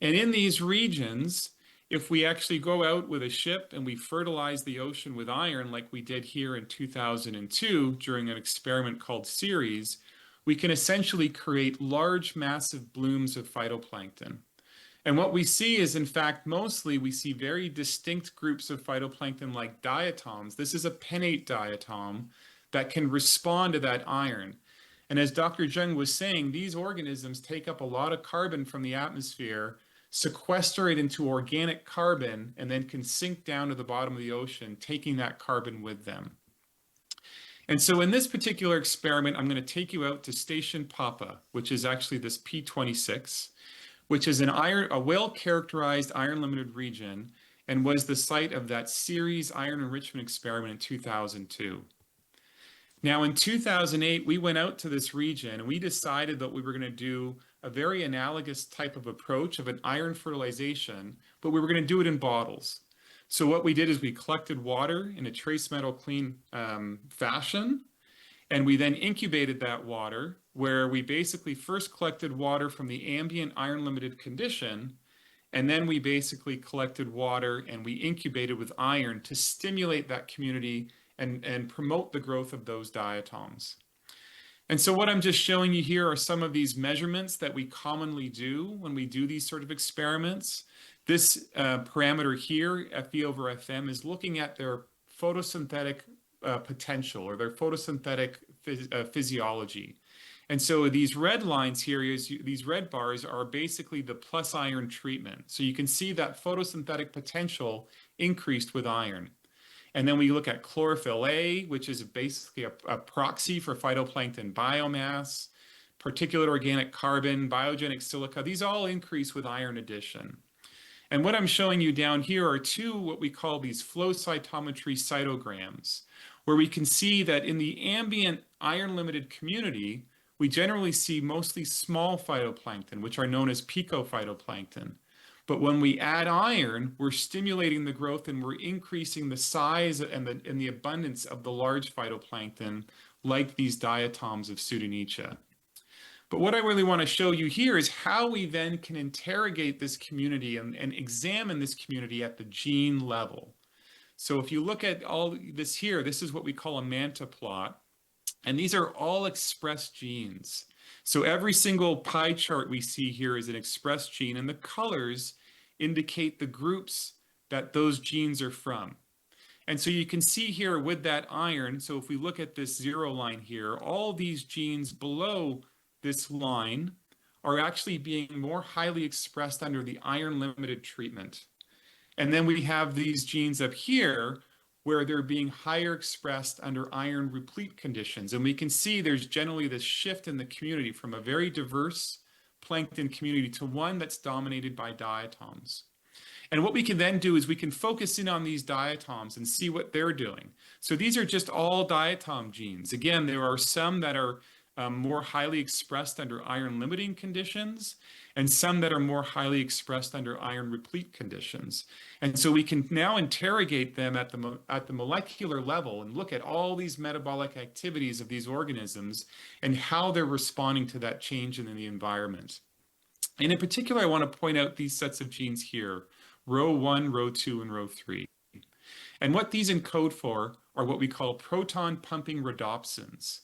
And in these regions, if we actually go out with a ship and we fertilize the ocean with iron like we did here in 2002 during an experiment called Ceres, we can essentially create large, massive blooms of phytoplankton. And what we see is, in fact, mostly we see very distinct groups of phytoplankton like diatoms. This is a pinnate diatom that can respond to that iron. And as Dr. Jiang was saying, these organisms take up a lot of carbon from the atmosphere sequester it into organic carbon, and then can sink down to the bottom of the ocean, taking that carbon with them. And so in this particular experiment, I'm going to take you out to Station Papa, which is actually this P26, which is a well-characterized iron-limited region and was the site of that Ceres iron enrichment experiment in 2002. Now, in 2008, we went out to this region and we decided that we were going to do a very analogous type of approach of an iron fertilization, but we were going to do it in bottles. So what we did is we collected water in a trace metal clean fashion, and we then incubated that water, where we basically first collected water from the ambient iron limited condition, and then we basically collected water and we incubated with iron to stimulate that community and promote the growth of those diatoms. And so what I'm just showing you here are some of these measurements that we commonly do when we do these sort of experiments. This parameter here, Fe over Fm, is looking at their photosynthetic potential, or their photosynthetic physiology. And so these red lines here, these red bars, are basically the plus iron treatment. So you can see that photosynthetic potential increased with iron. And then we look at chlorophyll A, which is basically a proxy for phytoplankton biomass, particulate organic carbon, biogenic silica. These all increase with iron addition. And what I'm showing you down here are two what we call these flow cytometry cytograms, where we can see that in the ambient iron-limited community, we generally see mostly small phytoplankton, which are known as picophytoplankton. But when we add iron, we're stimulating the growth and we're increasing the size and the abundance of the large phytoplankton, like these diatoms of Pseudonychia. But what I really want to show you here is how we then can interrogate this community and examine this community at the gene level. So if you look at all this here, this is what we call a manta plot. And these are all expressed genes. So every single pie chart we see here is an expressed gene, and the colors indicate the groups that those genes are from. And so you can see here with that iron, so if we look at this 0 line here, all these genes below this line are actually being more highly expressed under the iron limited treatment. And then we have these genes up here where they're being higher expressed under iron replete conditions. And we can see there's generally this shift in the community from a very diverse plankton community to one that's dominated by diatoms. And what we can then do is we can focus in on these diatoms and see what they're doing. So these are just all diatom genes. Again, there are some that are more highly expressed under iron limiting conditions, and some that are more highly expressed under iron replete conditions. And so we can now interrogate them at the molecular level and look at all these metabolic activities of these organisms and how they're responding to that change in the environment. And in particular, I want to point out these sets of genes here, row 1, row 2, and row 3. And what these encode for are what we call proton pumping rhodopsins.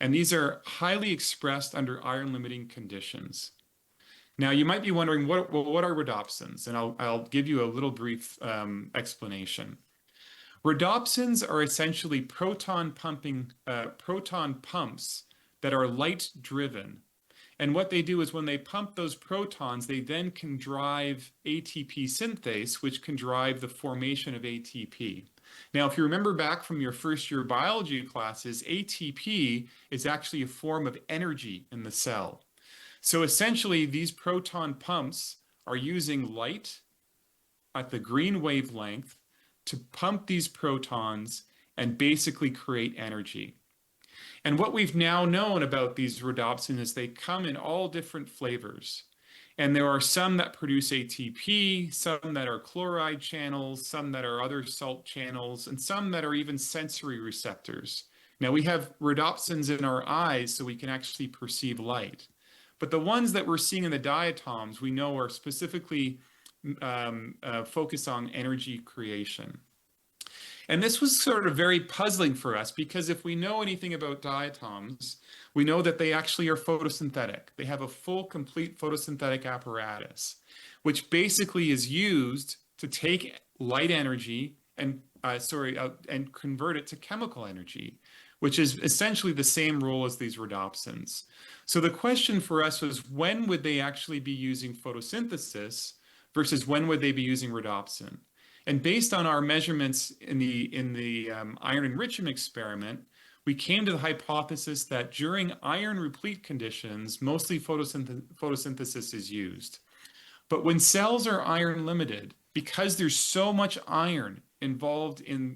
And these are highly expressed under iron limiting conditions. Now, you might be wondering, what are rhodopsins? And I'll give you a little brief explanation. Rhodopsins are essentially proton pumps that are light driven. And what they do is when they pump those protons, they then can drive ATP synthase, which can drive the formation of ATP. Now, if you remember back from your first year biology classes, ATP is actually a form of energy in the cell. So essentially, these proton pumps are using light at the green wavelength to pump these protons and basically create energy. And what we've now known about these rhodopsins is they come in all different flavors. And there are some that produce ATP, some that are chloride channels, some that are other salt channels, and some that are even sensory receptors. Now, we have rhodopsins in our eyes so we can actually perceive light. But the ones that we're seeing in the diatoms, we know are specifically focused on energy creation. And this was sort of very puzzling for us because if we know anything about diatoms, we know that they actually are photosynthetic. They have a full, complete photosynthetic apparatus, which basically is used to take light energy and convert it to chemical energy, which is essentially the same role as these rhodopsins. So the question for us was, when would they actually be using photosynthesis versus when would they be using rhodopsin. And based on our measurements in the iron enrichment experiment, we came to the hypothesis that during iron replete conditions, mostly photosynthesis is used. But when cells are iron limited, because there's so much iron involved in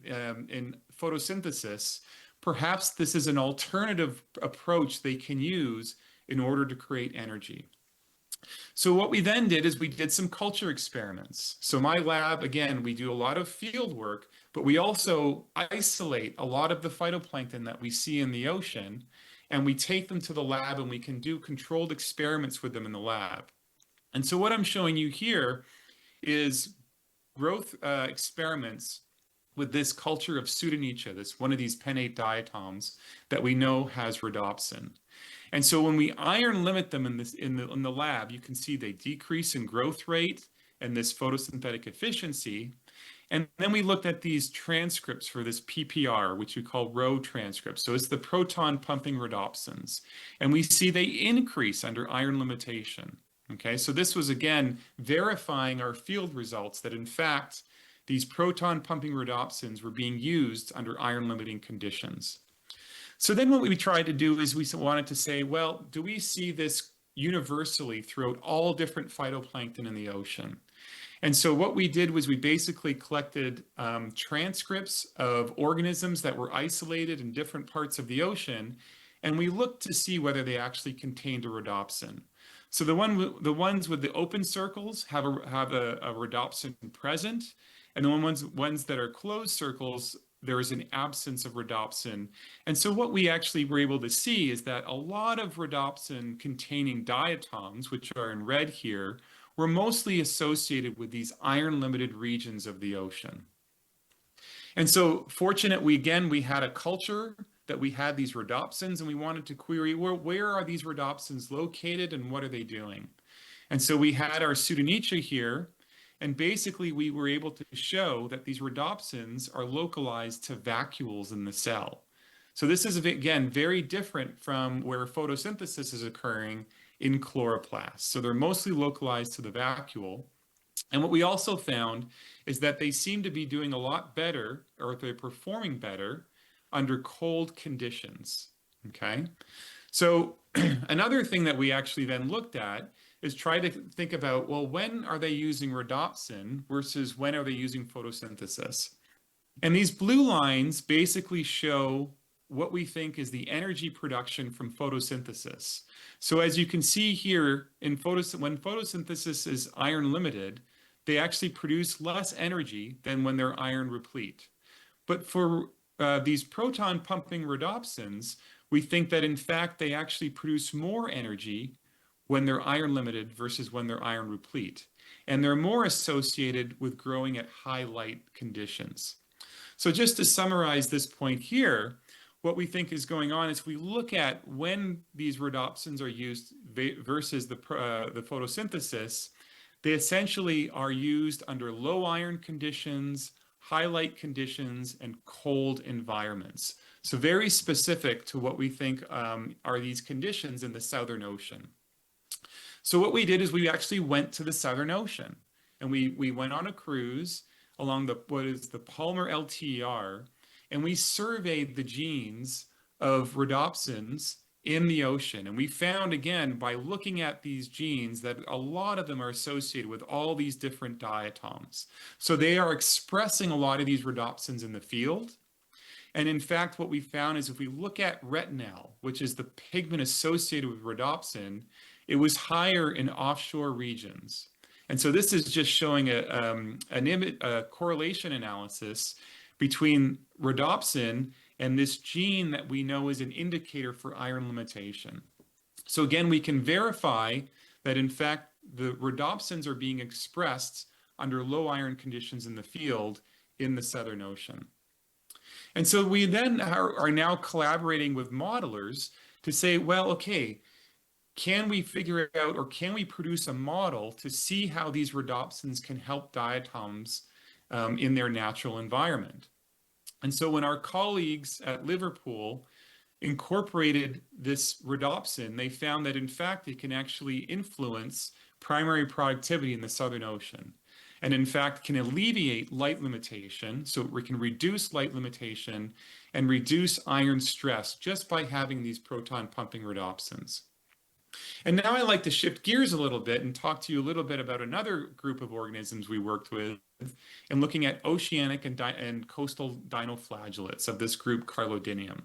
photosynthesis, perhaps this is an alternative approach they can use in order to create energy. So what we then did is we did some culture experiments. So my lab, again, we do a lot of field work, but we also isolate a lot of the phytoplankton that we see in the ocean, and we take them to the lab and we can do controlled experiments with them in the lab. And so what I'm showing you here is growth experiments with this culture of Pseudonychia, this one of these pennate diatoms that we know has rhodopsin. And so when we iron limit them in the lab, you can see they decrease in growth rate and this photosynthetic efficiency. And then we looked at these transcripts for this PPR, which we call Rho transcripts. So it's the proton pumping rhodopsins. And we see they increase under iron limitation. Okay, so this was again verifying our field results that in fact, these proton pumping rhodopsins were being used under iron limiting conditions. So then what we tried to do is we wanted to say, well, do we see this universally throughout all different phytoplankton in the ocean? And so what we did was we basically collected transcripts of organisms that were isolated in different parts of the ocean, and we looked to see whether they actually contained a rhodopsin. So the ones with the open circles have a rhodopsin present, and the ones that are closed circles, there is an absence of rhodopsin. And so what we actually were able to see is that a lot of rhodopsin containing diatoms, which are in red here, were mostly associated with these iron limited regions of the ocean. And so fortunately, again, we had a culture that we had these rhodopsins, and we wanted to query where are these rhodopsins located and what are they doing? And so we had our Pseudonychia here, and basically we were able to show that these rhodopsins are localized to vacuoles in the cell. So this is, again, very different from where photosynthesis is occurring in chloroplasts. So they're mostly localized to the vacuole. And what we also found is that they seem to be doing a lot better, or they're performing better under cold conditions, okay? So another thing that we actually then looked at is try to think about, well, when are they using rhodopsin versus when are they using photosynthesis? And these blue lines basically show what we think is the energy production from photosynthesis. So as you can see here, when photosynthesis is iron limited, they actually produce less energy than when they're iron replete. But for these proton pumping rhodopsins, we think that in fact they actually produce more energy when they're iron limited versus when they're iron replete. And they're more associated with growing at high light conditions. So just to summarize this point here, what we think is going on is we look at when these rhodopsins are used versus the photosynthesis, they essentially are used under low iron conditions, high light conditions, and cold environments. So very specific to what we think are these conditions in the Southern Ocean. So what we did is we actually went to the Southern Ocean, and we went on a cruise along what is the Palmer LTER, and we surveyed the genes of rhodopsins in the ocean. And we found, again, by looking at these genes, that a lot of them are associated with all these different diatoms. So they are expressing a lot of these rhodopsins in the field. And in fact, what we found is if we look at retinal, which is the pigment associated with rhodopsin, it was higher in offshore regions. And so this is just showing a correlation analysis between rhodopsin and this gene that we know is an indicator for iron limitation. So again, we can verify that in fact, the rhodopsins are being expressed under low iron conditions in the field in the Southern Ocean. And so we then are now collaborating with modelers to say, well, okay, can we figure out, or can we produce a model to see how these rhodopsins can help diatoms in their natural environment? And so when our colleagues at Liverpool incorporated this rhodopsin, they found that in fact it can actually influence primary productivity in the Southern Ocean. And in fact, can alleviate light limitation. So we can reduce light limitation and reduce iron stress just by having these proton pumping rhodopsins. And now I'd like to shift gears a little bit and talk to you a little bit about another group of organisms we worked with and looking at oceanic and coastal dinoflagellates of this group Carlodinium.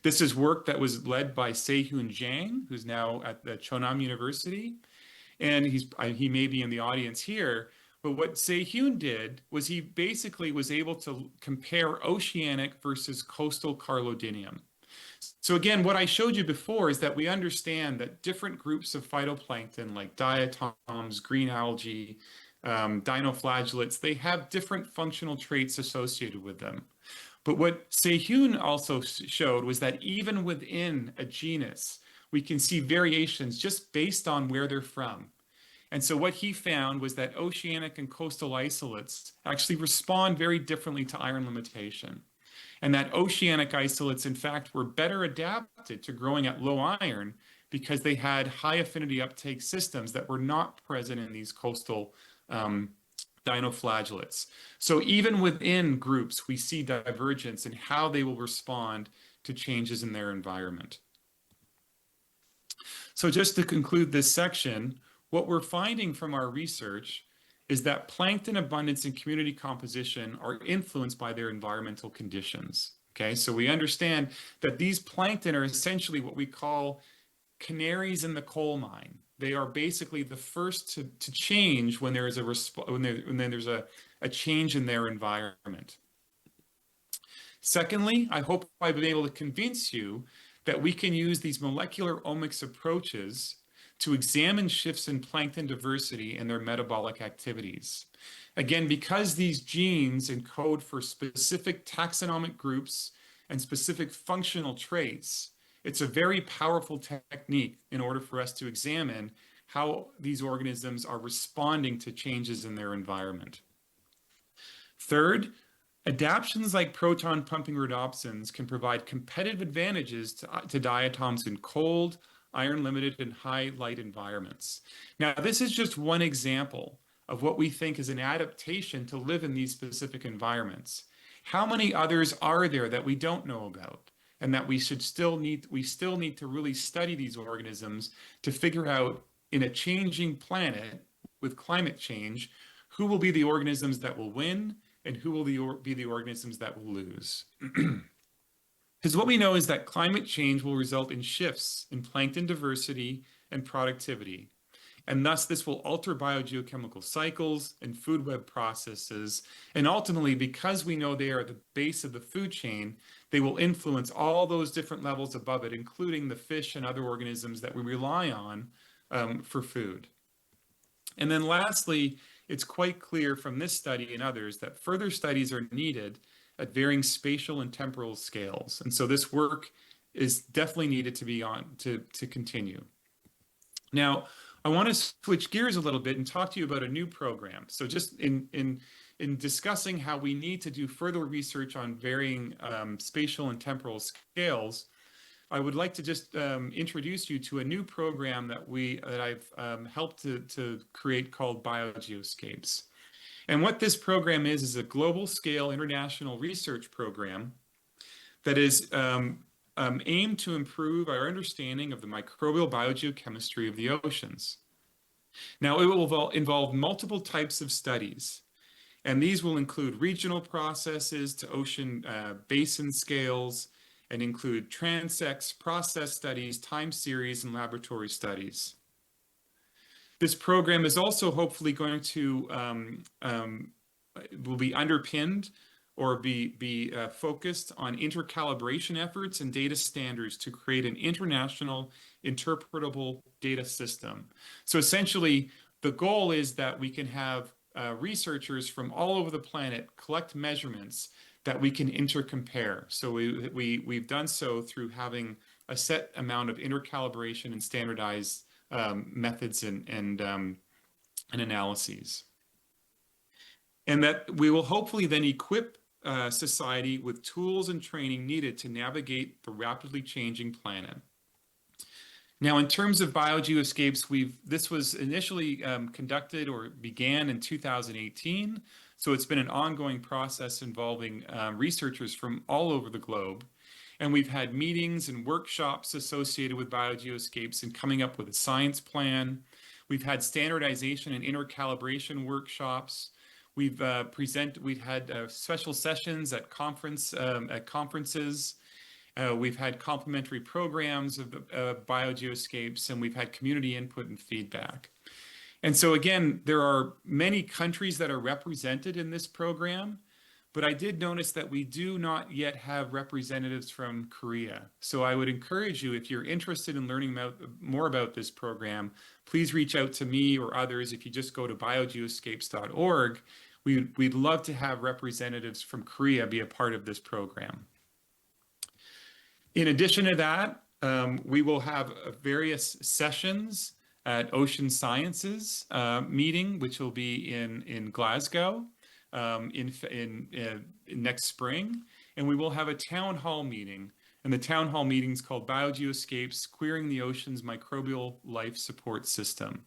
This is work that was led by Se-Hyun Jang, who's now at the Chonam University, and he may be in the audience here. But what Se-Hyun did was he basically was able to compare oceanic versus coastal Carlodinium. So again, what I showed you before is that we understand that different groups of phytoplankton like diatoms, green algae, dinoflagellates, they have different functional traits associated with them. But what Se-Hyun also showed was that even within a genus, we can see variations just based on where they're from. And so what he found was that oceanic and coastal isolates actually respond very differently to iron limitation. And that oceanic isolates, in fact, were better adapted to growing at low iron because they had high affinity uptake systems that were not present in these coastal dinoflagellates. So even within groups, we see divergence in how they will respond to changes in their environment. So just to conclude this section, what we're finding from our research is that plankton abundance and community composition are influenced by their environmental conditions. Okay, so we understand that these plankton are essentially what we call canaries in the coal mine. They are basically the first to change when there is when there's a change in their environment. Secondly, I hope I've been able to convince you that we can use these molecular omics approaches to examine shifts in plankton diversity and their metabolic activities. Again, because these genes encode for specific taxonomic groups and specific functional traits, it's a very powerful technique in order for us to examine how these organisms are responding to changes in their environment. Third, adaptions like proton pumping rhodopsins can provide competitive advantages to diatoms in cold, iron-limited, and high light environments. Now, this is just one example of what we think is an adaptation to live in these specific environments. How many others are there that we don't know about? And that we still need to really study these organisms to figure out, in a changing planet with climate change, who will be the organisms that will win and who will be the organisms that will lose. Because what we know is that climate change will result in shifts in plankton diversity and productivity. And thus this will alter biogeochemical cycles and food web processes. And ultimately, because we know they are the base of the food chain, they will influence all those different levels above it, including the fish and other organisms that we rely on for food. And then lastly, it's quite clear from this study and others that further studies are needed at varying spatial and temporal scales. And so this work is definitely needed to be on to continue. Now, I want to switch gears a little bit and talk to you about a new program. So just in discussing how we need to do further research on varying spatial and temporal scales, I would like to just introduce you to a new program that I've helped to create called Biogeoscapes. And what this program is a global scale international research program that is aimed to improve our understanding of the microbial biogeochemistry of the oceans. Now, it will involve multiple types of studies, and these will include regional processes to ocean basin scales, and include transects, process studies, time series, and laboratory studies. This program is also hopefully going to will be underpinned or be focused on intercalibration efforts and data standards to create an international interpretable data system. So essentially, the goal is that we can have researchers from all over the planet collect measurements that we can intercompare. So we've done so through having a set amount of intercalibration and standardized methods and analyses. And that we will hopefully then equip society with tools and training needed to navigate the rapidly changing planet. Now, in terms of biogeoscapes, this was initially conducted or began in 2018. So it's been an ongoing process involving researchers from all over the globe. And we've had meetings and workshops associated with biogeoscapes and coming up with a science plan. We've had standardization and intercalibration workshops. We've had special sessions at conferences. We've had complementary programs of biogeoscapes, and we've had community input and feedback. And so again, there are many countries that are represented in this program, but I did notice that we do not yet have representatives from Korea. So I would encourage you, if you're interested in learning more about this program, please reach out to me or others. If you just go to biogeoscapes.org, we'd love to have representatives from Korea be a part of this program. In addition to that, we will have various sessions at Ocean Sciences meeting, which will be in Glasgow next spring. And we will have a town hall meeting. And the town hall meeting is called Biogeoscapes, Queering the Ocean's Microbial Life Support System.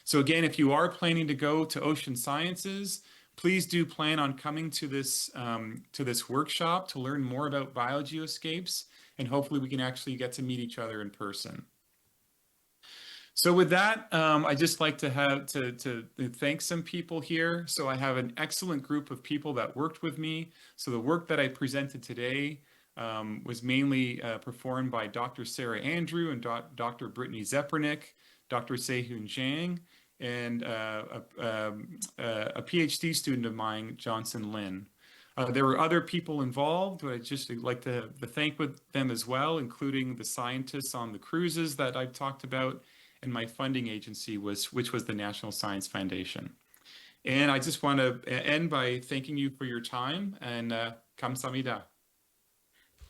So again, if you are planning to go to Ocean Sciences, please do plan on coming to this workshop to learn more about biogeoscapes, and hopefully we can actually get to meet each other in person. So with that, I just like to thank some people here. So I have an excellent group of people that worked with me. So the work that I presented today was mainly performed by Dr. Sarah Andrew and Dr. Brittany Zepernick, Dr. Sehun Zhang, and a PhD student of mine, Johnson Lin. There were other people involved, but I'd just like to thank them as well, including the scientists on the cruises that I've talked about, and my funding agency, which was the National Science Foundation. And I just want to end by thanking you for your time, and kamsahamnida.